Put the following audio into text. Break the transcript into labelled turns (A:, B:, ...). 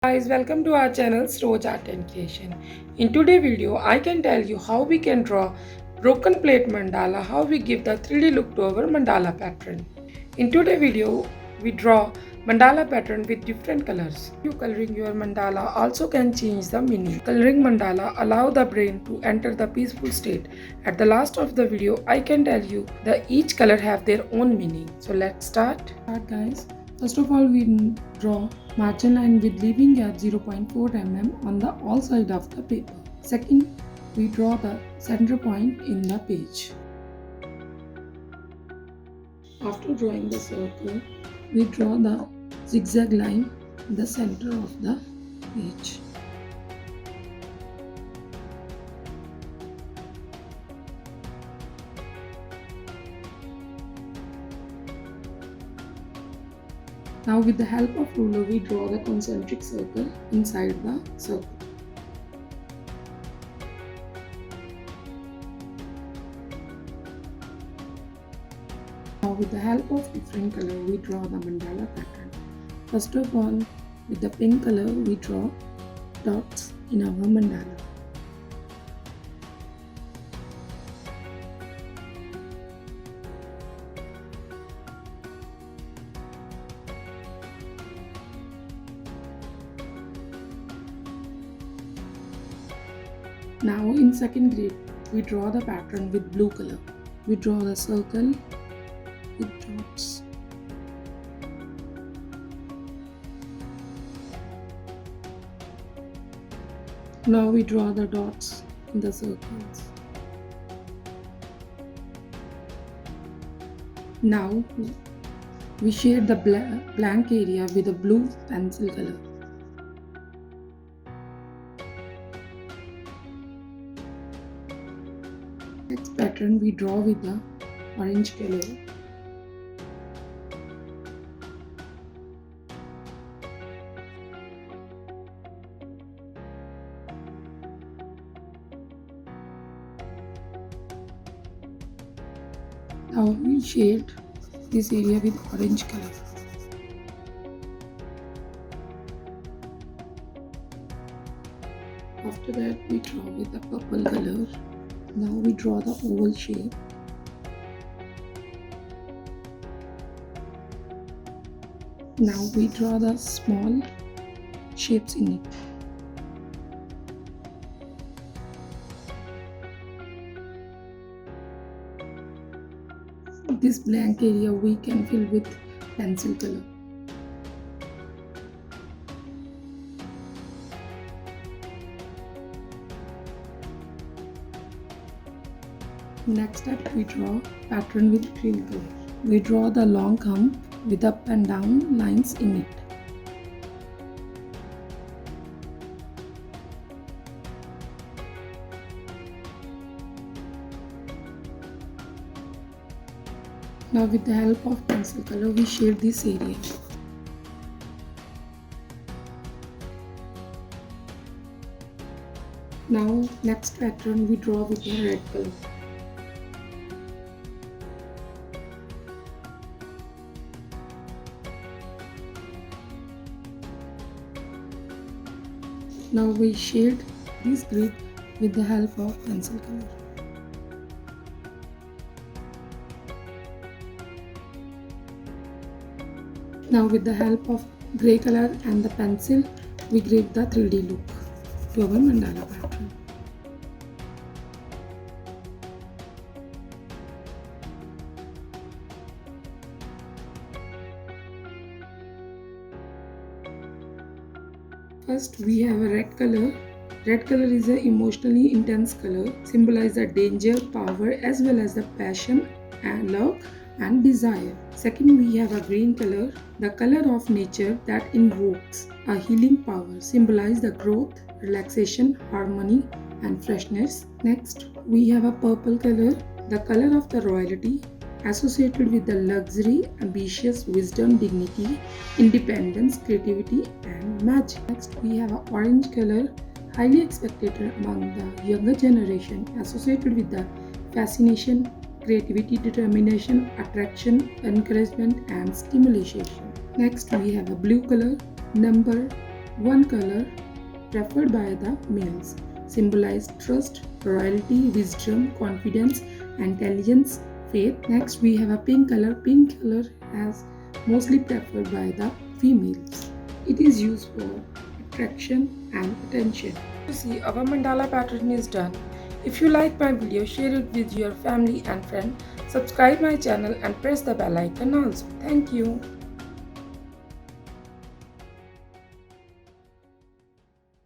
A: Guys, welcome to our channel Rose Art and Creation. In today's video, I can tell you how we can draw broken plate mandala, how we give the 3D look to our mandala pattern. In today's video, we draw mandala pattern with different colors. You coloring your mandala also can change the meaning. Coloring mandala allow the brain to enter the peaceful state. At the last of the video, I can tell you that each color have their own meaning. So let's start. Guys. First of all, we draw margin line with leaving gap 0.4 mm on the all side of the paper. Second, we draw the center point in the page. After drawing the circle, we draw the zigzag line in the center of the page. Now with the help of ruler, we draw the concentric circle inside the circle. Now with the help of different color, we draw the mandala pattern. First of all, with the pink color, we draw dots in our mandala. Now in second grade, we draw the pattern with blue color. We draw the circle with dots. Now we draw the dots in the circles. Now we shade the blank area with a blue pencil color. Next pattern we draw with the orange color. Now we shade this area with orange color. After that we draw with the purple color. Now we draw the oval shape. Now we draw the small shapes in it. This blank area we can fill with pencil color. Next step, we draw pattern with green color. We draw the long hump with up and down lines in it. Now with the help of pencil color, we shade this area. Now next pattern we draw with the red color. Now we shade this grid with the help of pencil color. Now with the help of grey color and the pencil, we give the 3D look to our mandala pattern. First we have a red color. Red color is an emotionally intense color, symbolize the danger, power as well as the passion and love and desire. Second, we have a green color, the color of nature that invokes a healing power, symbolize the growth, relaxation, harmony and freshness. Next, we have a purple color, the color of the royalty, associated with the luxury, ambitious, wisdom, dignity, independence, creativity and magic. Next, we have an orange color, highly expected among the younger generation, associated with the fascination, creativity, determination, attraction, encouragement and stimulation. Next we have a blue color, number One color preferred by the males, symbolize trust, royalty, wisdom, confidence, intelligence, faith. Next, we have a pink color. Pink color is mostly preferred by the females. It is used for attraction and attention. To see our mandala pattern is done. If you like my video, share it with your family and friend. Subscribe my channel and press the bell icon also. Thank you.